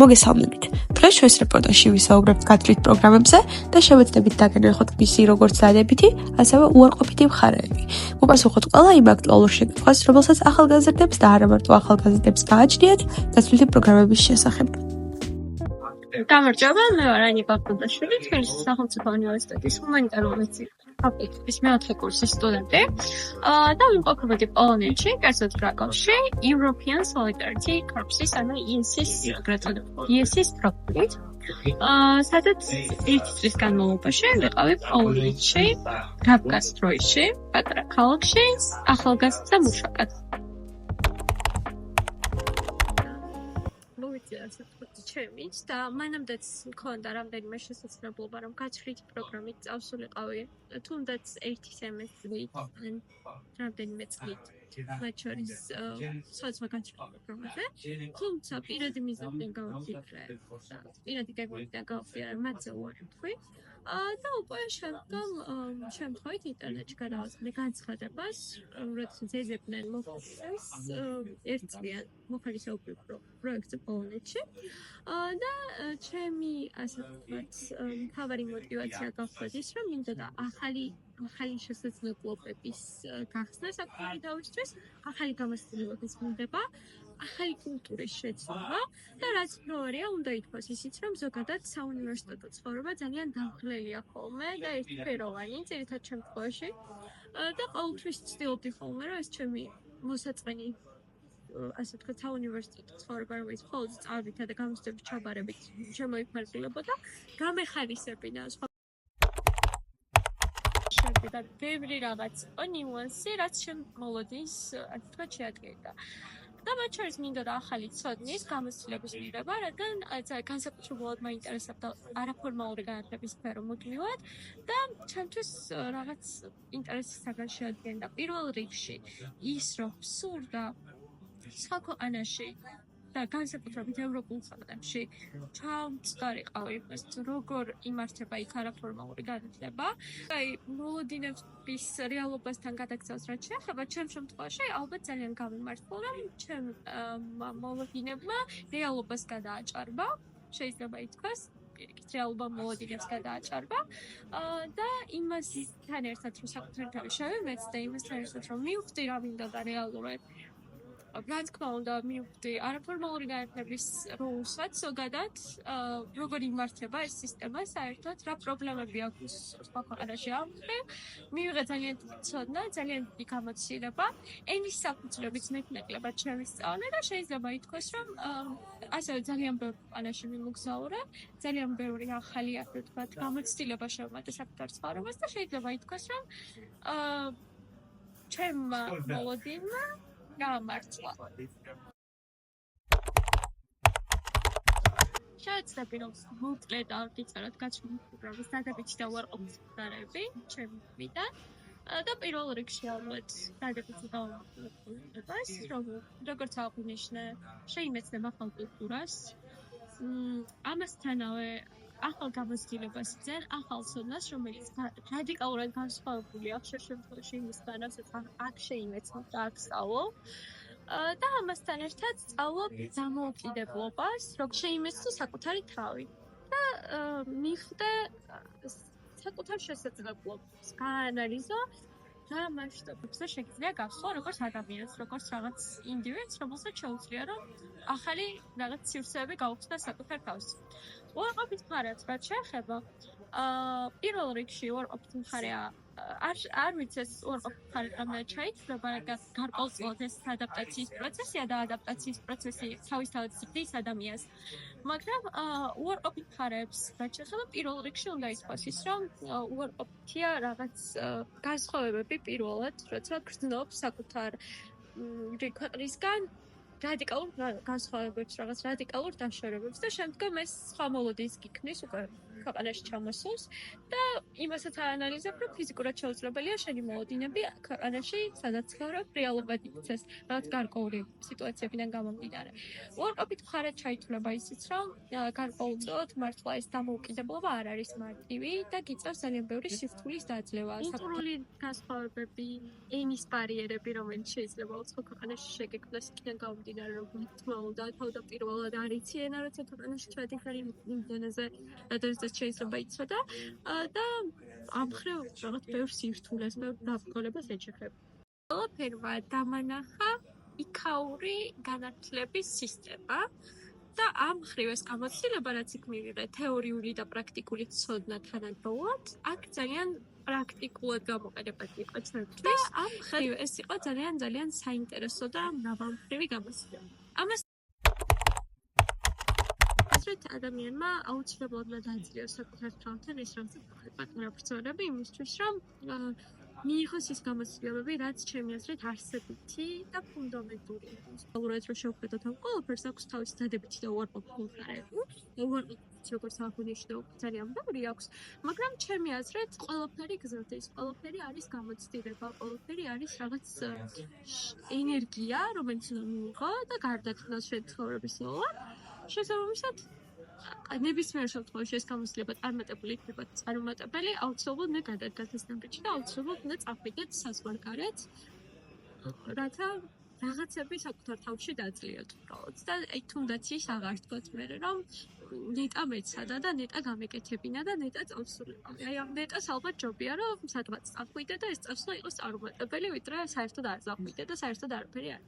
მოგესალმებით. დღეს ჩვენს რეპორტაჟში ვისაუბრებთ გათვლით პროგრამებზე და შევეცდებით დაგენერგოთ მისი როგორც დადებითი, ასევე უარყოფითი მხარეები. უპასუხოთ ყველა იმ აქტუალურ შეკითხვას, რომელსაც ახალგაზრდებს და არა მარტო ახალგაზრდებს გააჩნიათ გათვლითი პროგრამების შესახებ. გამარჯობა, მე ვარ ანია ბაბდაშვილი, თბილისის სახელმწიფო უნივერსიტეტის ჰუმანიტარული მეცნიერებათა ფაკულტეტის მეოთხე კურსის სტუდენტი. და ვიმყოფებოდი პოლონეთში, კერძოდ კრაკოვში, European Solidarity Corps-ის, ანუ ESS ESS პროგრამით. სადაც ერთი წლის განმავლობაში ვიყავი პოლონეთში, რაბგასტროიში, პატარა ქალაქში, ახალგაზრდა მუშაკად. ჩემით და მანამდეც მქონდა რამდენიმე შესაძლებლობა, რომ გათვლითი პროგრამით წავსულიყავი თუნდაც ერთი სემესტრით ან რამდენიმე წლით, მათ შორის სხვადასხვა გათვლითი პროგრამაზე, თუმცა პირადი მიზნებიდან გავაფიქრე და პირადი გეგმებიდან გავაფიქრე, მათზე უარი ვთქვი. და უკვე შემდგომ შემთხვევით ინტერნეტში გადავაწყდი განცხადებას, როდესაც ეძებდნენ მოხალისეებს ერთწლიან მოხალისეობრივ პროექტზე პოლონეთში. და ჩემი, ასე ვთქვათ, მთავარი мотиваცია გახლდათ ის, რომ მინდოდა ახალი შესაძლებლობების გახსნა საკუთარი თავისთვის, ახალი გამოცდილებების მინდება, ახალი კულტურის შეცდომა და რაც მთავარია, უნდა ითქვას ისიც, რომ ზოგადად საუნივერსიტეტო ცხოვრება ძალიან დამხლელია ხოლმე და ერთფეროვანი ძირითად შემთხვევაში და ყოველთვის ვცდილობდი ხოლმე, რომ ეს ჩემი მოსაწყენი ასე ვთქვათ, საუნივერსიტეტო ცხოვრება, რომელიც მხოლოდ სწავლითა და გამოცდების ჩაბარებით შემოიფარგლებოდა, გამეხარისებინა სხვა და ბევრი რაღაც ნიუანსი, რაც შემმოლოდის, ასე ვთქვათ, შეადგენდა. და მათ შორის მინდოდა ახალი ცოდნის გამოცდილების მიღება, რადგან განსაკუთრებულად მაინტერესებდა არაფორმალური განათლების სფერო მუდმივად და ჩემთვის რაღაც ინტერესის საგან შეადგენდა პირველ რიგში ის, რომ სურდა სხვა ქვეყანაში და განსაკუთრებით ევროპულ ქვეყნებში ჩამწდარიყავი იმას, როგორ იმართება იქ არაფორმალური განათლება. აი, მოლოდინების რეალობასთან გადაგზავს რაც შეეხება, ჩემ შემთხვევაში ალბათ ძალიან გამიმართლა, რომ ჩემ მოლოდინებმა რეალობას გადააჭარბა, შეიძლება ითქვას, პირიქით რეალობა მოლოდინებს გადააჭარბა და იმასთან ერთად, რომ საკუთარი თავი შევიმეც და იმასთან ერთად, რომ მივხვდი რა მინდოდა რეალურად. რა თქმა უნდა, მივხვდი არაფორმალური განათლების როლსაც ზოგადად, როგორ იმართება ეს სისტემა საერთოდ, რა პრობლემები აქვს სხვა ქვეყანაში ამ მხრივ. მივიღე ძალიან დიდი ცოდნა, ძალიან დიდი გამოცდილება, ენის საფუძვლებით მეტნაკლებად შევისწავლე და შეიძლება ითქვას, რომ ასევე ძალიან ბევრ ქვეყანაში მიმოგზაურე, ძალიან ბევრი ახალი, ასე ვთქვათ, გამოცდილება შევმატე საკუთარ ცხოვრებას და შეიძლება ითქვას, რომ ჩემმა მოლოდინმა გამართლა. შევეცდები, რომ მოკლედ ავიწეროთ გათვლითი პროგრამის დადებითი და უარყოფითი მხარეები ჩემი მხრიდან და პირველ რიგში ალბათ დადებითი დაუმოყვრებას, რომ როგორც აღნიშნე, შეიმეცნებ ახალ კულტურას, ამასთანავე ახალ გამოცდილებას ძენ, ახალ ცოდნას, რომელიც რადიკალურად განსხვავებულია ხშირ შემთხვევაში იმისგან, რასაც აქ შეიმეცნებ და აქ სწავლობ. და ამასთან ერთად სწავლობ დამოუკიდებლობას, რომ შეიმეცნო საკუთარი თავი და მივხვდე საკუთარ შესაძლებლობებს, გაანალიზო რა მასშტაბებზე შეგიძლია გახსოვ როგორც ადამიანს, როგორც რაღაც ინდივიდს, რომელსაც შეუძლია რომ ახალი რაღაც სივრცეები გაუხსნა საკუთარ თავს. უარყოფით მხარეებს რაც შეეხება, პირველ რიგში უარყოფით მხარეა არ ვიცი ეს უარყოფით მხარე რამდენად ჩაითვლება, რადგან გარკვეულწილად ეს ადაპტაციის პროცესია და ადაპტაციის პროცესი თავისთავად ზრდის ადამიანს. მაგრამ უარყოფით მხარეებს რაც შეეხება, პირველ რიგში უნდა ითქვას ის, რომ უარყოფითია რაღაც განსხვავებები პირველად, როცა გრძნობ საკუთარ ქვეყნისგან რადიკალურ განსხვავებებს, რაღაც რადიკალურ დაშორებებს და შემდგომ ეს სხვა მოლოდინს გიქმნის უკვე ქვეყანაში ჩამოსულს და იმასაც აანალიზებ, რომ ფიზიკურად შეუძლებელია შენი მოლოდინები ქვეყანაში, სადაც ცხოვრობ, რეალობად იქცეს, რაღაც გარკვეული სიტუაციებიდან გამომდინარე. უარყოფით მხარად ჩაითვლება ისიც, რომ გარკვეულწილად მართლა ეს დამოუკიდებლობა არ არის მარტივი და გიწევს ძალიან ბევრი სირთულის დაძლევა. კულტურული განსხვავებები, ენის ბარიერები, რომელიც შეიძლება უცხო ქვეყანაში შეგექმნას, იქიდან გამომდინარე მდინარე რომ თქმა უნდა თავდაპირველად არ იციან როცა ქვეყანაში ჩადიხარ იმ დონეზე რადგან შეიძლება იცოდა და ამ მხრივ რაღაც ბევრ სირთულეს, ბევრ დაბრკოლებას ეჩექება. ყველაფერმა დამანახა იქაური განათლების სისტემა და ამ მხრივ ეს გამოცდილება, რაც იქ მივიღე თეორიული და პრაქტიკული ცოდნა თანადროულად, აქ ძალიან პრაქტიკულად გამოყენებადი იყო ჩვენთვის და ამ მხრივ ეს იყო ძალიან საინტერესო და მრავალმხრივი გამოცდილება. ამას აზრით ადამიანმა აუცილებლად უნდა დააძლიეროს საკუთარ თავთან ეს რაღაცა პატარა ბრძოლები იმისთვის, რომ მიიღოს ის გამოცდილებები, რაც ჩემი აზრით არსებითი და ფუნდამენტური იყოს. უბრალოდ რომ შევხედოთ ამ ყველაფერს, აქვს თავისი დადებითი და უარყოფითი მხარეები. უარყოფითი როგორც აღნიშნე, ძალიან ბევრი აქვს, მაგრამ ჩემი აზრით ყველაფერი გზავდეს, ყველაფერი არის გამოცდილება, ყველაფერი არის რაღაც ენერგია, რომელიც უნდა მიიღო და გარდაქმნას შენ ცხოვრების ლოლა. შესაბამისად, ნებისმიერ შემთხვევაში ეს გამოცდილება წარმატებული იქნება წარუმატებელი, აუცილებლად უნდა გადადგათ ეს ნაბიჯი და აუცილებლად უნდა წავიდეთ საზღვარგარეთ, რათა რაღაცები საკუთარ თავში დაძლიოთ უბრალოდ და თუნდაც ის აღარ თქვათ მერე, რომ ნეტა მეცადა და ნეტა გამეკეთებინა და ნეტა წავსულიყო. აი ამ ნეტას ალბათ ჯობია, რომ სადღაც წახვიდე და ეს წასვლა იყოს წარუმატებელი, ვიდრე საერთოდ არ წახვიდე და საერთოდ არაფერი არ